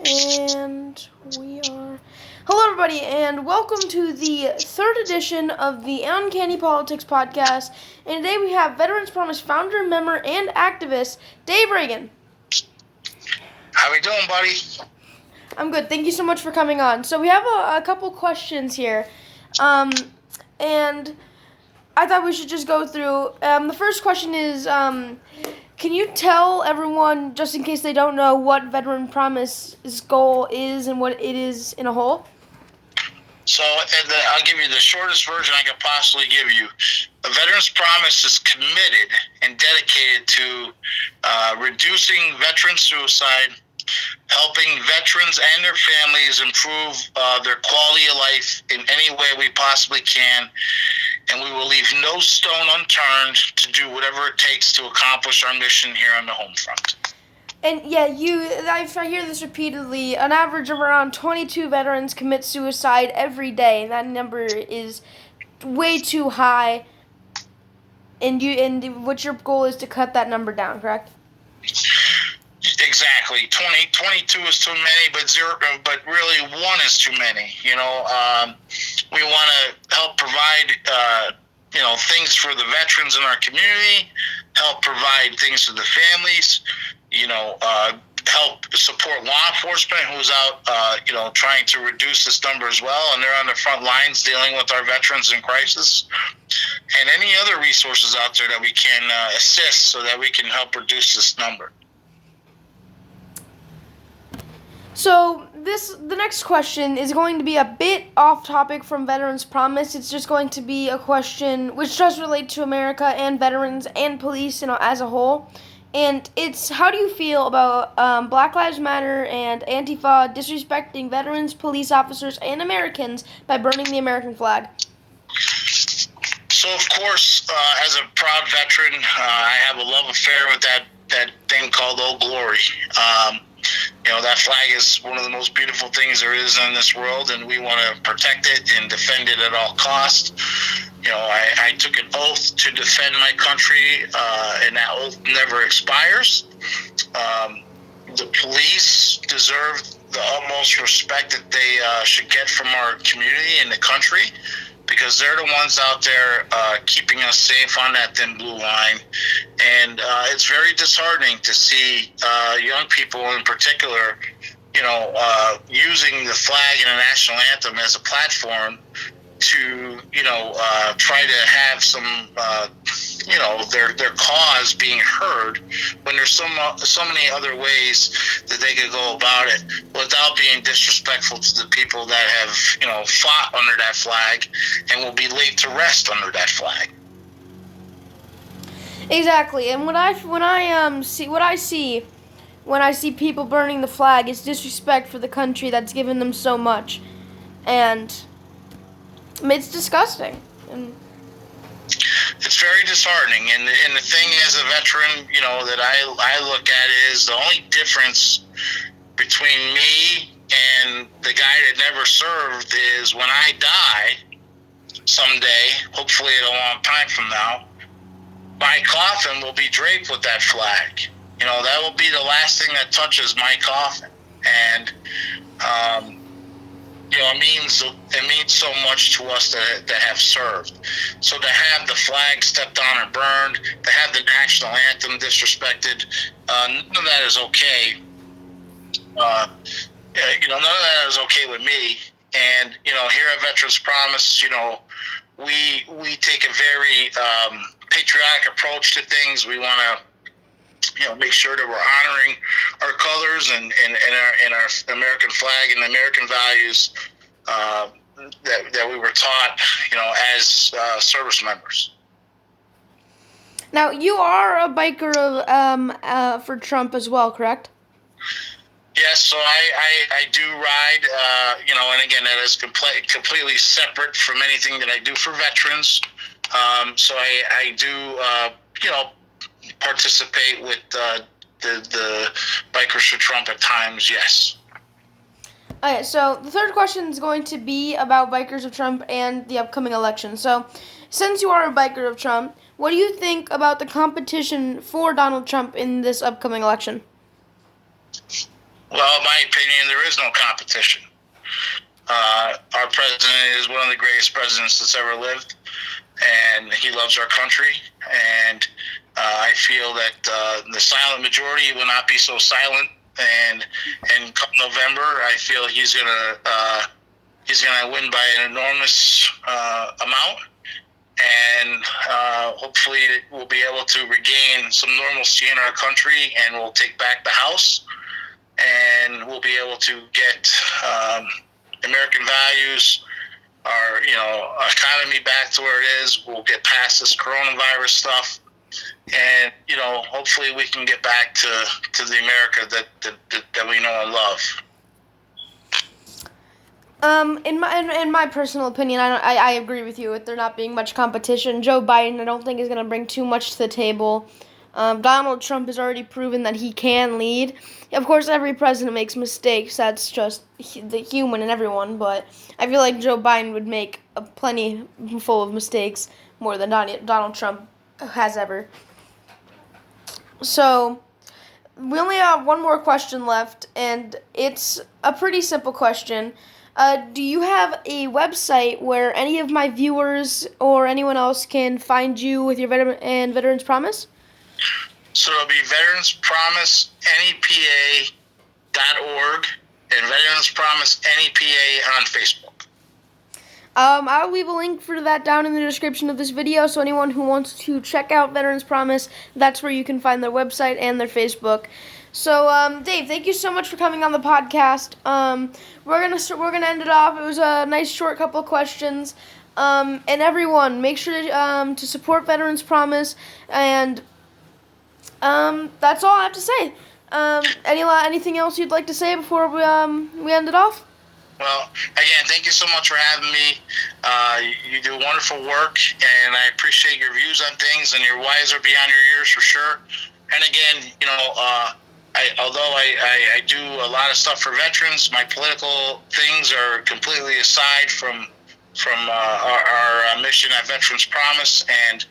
And we are... Hello, everybody, and welcome to the third edition of the Uncanny Politics podcast. And today we have Veterans Promise founder, member, and activist, Dave Reagan. How we doing, buddy? I'm good. Thank you so much for coming on. So we have a couple questions here, and I thought we should just go through. The first question is, can you tell everyone, just in case they don't know, what Veteran Promise's goal is and what it is in a whole? So I'll give you the shortest version I could possibly give you. The Veterans Promise is committed and dedicated to reducing veteran suicide, helping veterans and their families improve their quality of life in any way we possibly can, and we will leave no stone unturned to do whatever it takes to accomplish our mission here on the home front. And yeah, I hear this repeatedly. An average of around 22 veterans commit suicide every day, and that number is way too high. And what your goal is to cut that number down, correct? Exactly. 22 is too many, but really one is too many. We want to help provide, things for the veterans in our community, help provide things for the families, help support law enforcement who's out, trying to reduce this number as well. And they're on the front lines dealing with our veterans in crisis, and any other resources out there that we can assist so that we can help reduce this number. So the next question is going to be a bit off topic from Veterans Promise. It's just going to be a question which does relate to America and veterans and police, as a whole. And it's, how do you feel about Black Lives Matter and Antifa disrespecting veterans, police officers, and Americans by burning the American flag? So, of course, as a proud veteran, I have a love affair with that thing called Old Glory. That flag is one of the most beautiful things there is in this world, and we want to protect it and defend it at all costs. I took an oath to defend my country, and that oath never expires. The police deserve the utmost respect that they should get from our community and the country, because they're the ones out there keeping us safe on that thin blue line. And it's very disheartening to see young people in particular, using the flag and the national anthem as a platform to, try to have some, their cause being heard, when there's so many other ways that they could go about it without being disrespectful to the people that have, fought under that flag and will be laid to rest under that flag. Exactly. And when I see people burning the flag, it's disrespect for the country that's given them so much, and it's disgusting. And it's very disheartening. And the thing as a veteran, that I look at is the only difference between me and the guy that never served is when I die someday, hopefully at a long time from now, my coffin will be draped with that flag. That will be the last thing that touches my coffin. And, it means so much to us that have served. So to have the flag stepped on or burned, to have the national anthem disrespected, none of that is okay. None of that is okay with me. And, here at Veterans Promise, we take a very patriotic approach to things. We want to, make sure that we're honoring our colors and our American flag and the American values that we were taught, as service members. Now, you are a biker for Trump as well, correct? Yes, so I do ride, and again, that is completely separate from anything that I do for veterans. So I do, participate with the Bikers for Trump at times, yes. Okay, so the third question is going to be about Bikers of Trump and the upcoming election. So, since you are a biker of Trump, what do you think about the competition for Donald Trump in this upcoming election? Well, in my opinion, there is no competition. Our president is one of the greatest presidents that's ever lived, and he loves our country. And I feel that the silent majority will not be so silent. And come November, I feel he's gonna win by an enormous amount, and hopefully we'll be able to regain some normalcy in our country, and we'll take back the House, and we'll be able to get American values, our economy back to where it is. We'll get past this coronavirus stuff, and hopefully we can get back to the America that we know and love. In my personal opinion, I agree with you with there not being much competition. Joe Biden, I don't think is going to bring too much to the table. Donald Trump has already proven that he can lead. Of course, every president makes mistakes. That's just the human in everyone. But I feel like Joe Biden would make a plenty full of mistakes more than Donald Trump has ever. So we only have one more question left, and it's a pretty simple question. Do you have a website where any of my viewers or anyone else can find you with your Veterans Promise? So it'll be Veterans Promise NEPA.org and Veterans Promise NEPA on Facebook. I'll leave a link for that down in the description of this video, so anyone who wants to check out Veterans Promise, that's where you can find their website and their Facebook. So, Dave, thank you so much for coming on the podcast. We're gonna end it off. It was a nice short couple of questions. And everyone, make sure to support Veterans Promise. And that's all I have to say. Anything else you'd like to say before we end it off? Well, again, thank you so much for having me. You do wonderful work, and I appreciate your views on things, and you're wiser beyond your years for sure. And again, although I do a lot of stuff for veterans, my political things are completely aside from our mission at Veterans Promise. And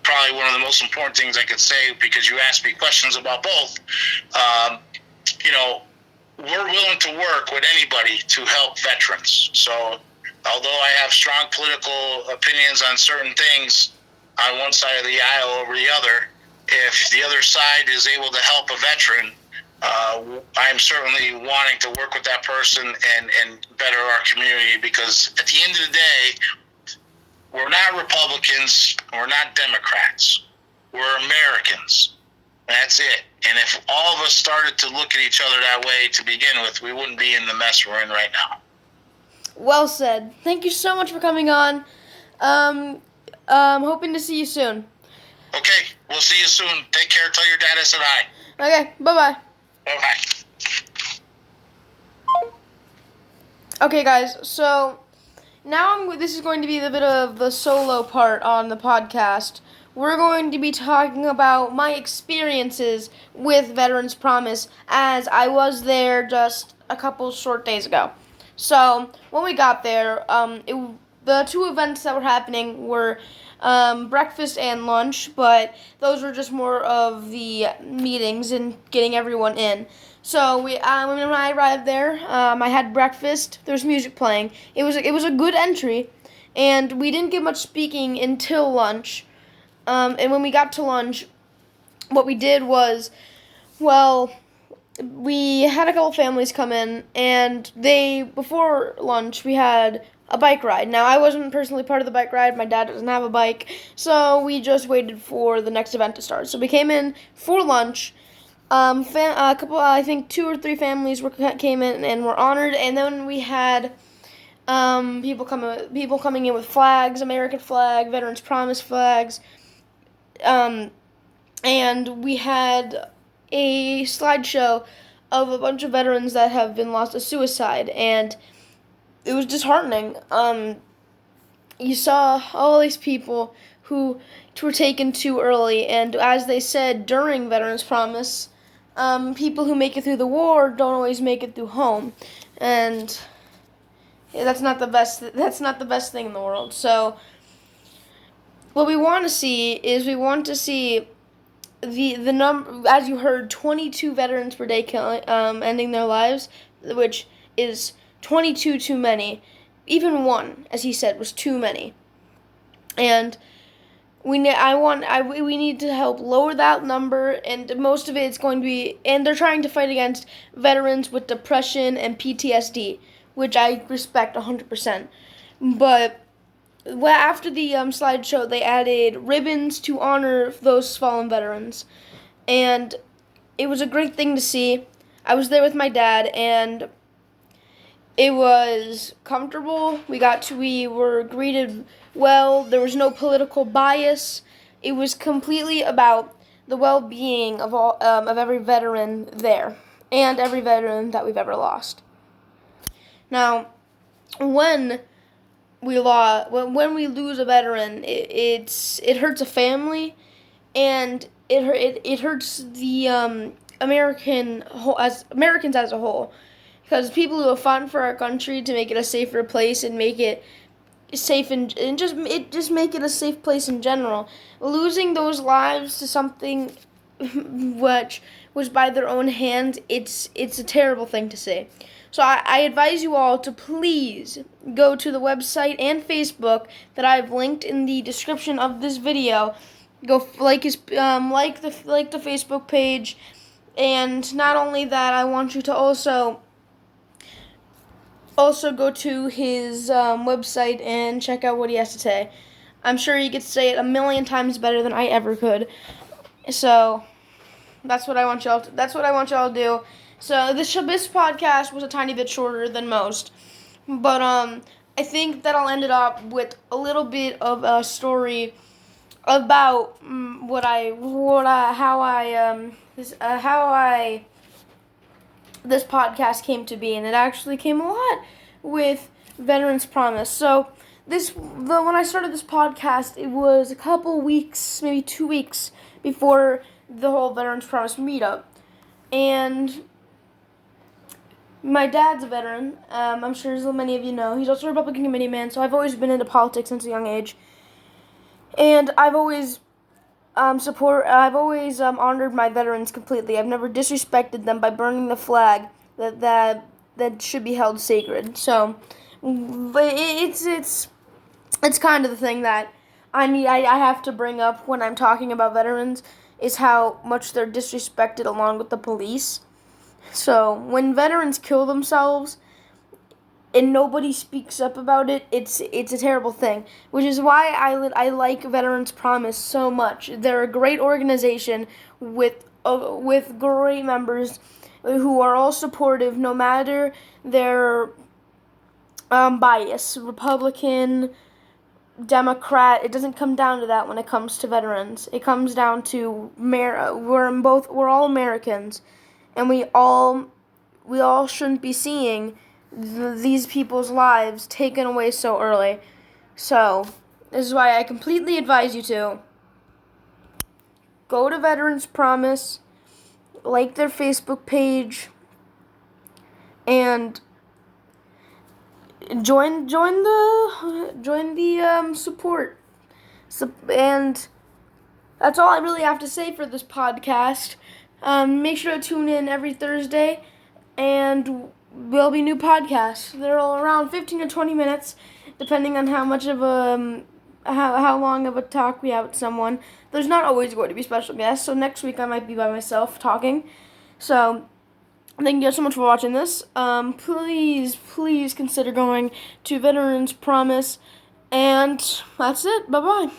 probably one of the most important things I could say, because you asked me questions about both, we're willing to work with anybody to help veterans. So although I have strong political opinions on certain things on one side of the aisle over the other, if the other side is able to help a veteran, I'm certainly wanting to work with that person and better our community, because at the end of the day, we're not Republicans, we're not Democrats, we're Americans. That's it. And if all of us started to look at each other that way to begin with, we wouldn't be in the mess we're in right now. Well said. Thank you so much for coming on. Hoping to see you soon. Okay, we'll see you soon. Take care. Tell your dad I said hi. Okay, bye-bye. Bye-bye. Okay, guys, so now this is going to be a bit of the solo part on the podcast. We're going to be talking about my experiences with Veterans Promise, as I was there just a couple short days ago. So when we got there, the two events that were happening were breakfast and lunch, but those were just more of the meetings and getting everyone in. So when I arrived there, I had breakfast. There was music playing. It was a good entry, and we didn't get much speaking until lunch. And when we got to lunch, what we did was, we had a couple families come in, and before lunch, we had a bike ride. Now, I wasn't personally part of the bike ride. My dad doesn't have a bike, so we just waited for the next event to start. So we came in for lunch. A couple, I think 2 or 3 families came in and were honored, and then we had people coming in with flags, American flag, Veterans Promise flags. And we had a slideshow of a bunch of veterans that have been lost to suicide, and it was disheartening. You saw all these people who were taken too early, and as they said during Veterans Promise, people who make it through the war don't always make it through home, and that's not the best thing in the world. So what we want to see is the number, as you heard, 22 veterans per day ending their lives, which is 22 too many. Even one, as he said, was too many. And we need to help lower that number, and most of it's going to be, and they're trying to fight against veterans with depression and PTSD, which I respect 100%. But after the slideshow, they added ribbons to honor those fallen veterans, and it was a great thing to see. I was there with my dad, and it was comfortable. We were greeted well. There was no political bias. It was completely about the well-being of every veteran there, and every veteran that we've ever lost. Now, when we lose a veteran, it hurts a family, and it hurts the Americans as a whole, because people who have fought for our country to make it a safer place and make it safe and just make it a safe place in general, losing those lives to something which was by their own hands, it's a terrible thing to see. So I advise you all to please go to the website and Facebook that I've linked in the description of this video. Go like the Facebook page, and not only that, I want you to also go to his website and check out what he has to say. I'm sure he could say it 1,000,000 times better than I ever could. So that's what I want y'all to do. So this podcast was a tiny bit shorter than most, but I think that I'll end it up with a little bit of a story about this podcast came to be, and it actually came a lot with Veterans Promise. So when I started this podcast, it was a couple weeks, maybe 2 weeks before the whole Veterans Promise meetup, and my dad's a veteran. I'm sure as many of you know. He's also a Republican committee man, so I've always been into politics since a young age. And I've always honored my veterans completely. I've never disrespected them by burning the flag that should be held sacred. So, but it's kind of the thing that I have to bring up when I'm talking about veterans, is how much they're disrespected along with the police. So when veterans kill themselves and nobody speaks up about it, it's a terrible thing. Which is why I like Veterans Promise so much. They're a great organization with great members who are all supportive, no matter their bias, Republican, Democrat. It doesn't come down to that when it comes to veterans. It comes down to we're all Americans, and we all shouldn't be seeing these people's lives taken away so early. So this is why I completely advise you to go to Veterans Promise, like their Facebook page, and join the support. And that's all I really have to say for this podcast. Make sure to tune in every Thursday, and there'll be new podcasts. They're all around 15 to 20 minutes, depending on how much of how long of a talk we have with someone. There's not always going to be special guests, so next week I might be by myself talking. So thank you guys so much for watching this. Please consider going to Veterans Promise, and that's it. Bye-bye.